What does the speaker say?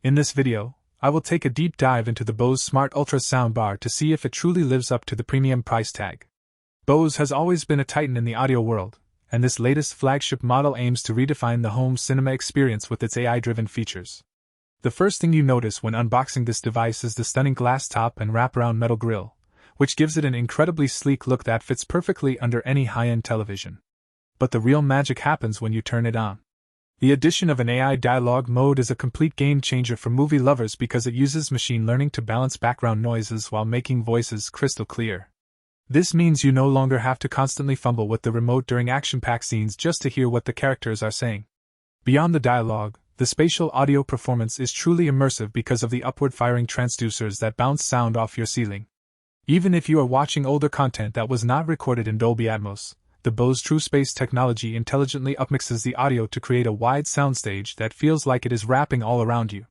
In this video, I will take a deep dive into the Bose Smart Ultra Soundbar to see if it truly lives up to the premium price tag. Bose has always been a titan in the audio world, and this latest flagship model aims to redefine the home cinema experience with its AI-driven features. The first thing you notice when unboxing this device is the stunning glass top and wraparound metal grille, which gives it an incredibly sleek look that fits perfectly under any high-end television. But the real magic happens when you turn it on. The addition of an AI dialogue mode is a complete game-changer for movie lovers because it uses machine learning to balance background noises while making voices crystal clear. This means you no longer have to constantly fumble with the remote during action-packed scenes just to hear what the characters are saying. Beyond the dialogue, the spatial audio performance is truly immersive because of the upward-firing transducers that bounce sound off your ceiling. Even if you are watching older content that was not recorded in Dolby Atmos, the Bose TrueSpace technology intelligently upmixes the audio to create a wide soundstage that feels like it is wrapping all around you.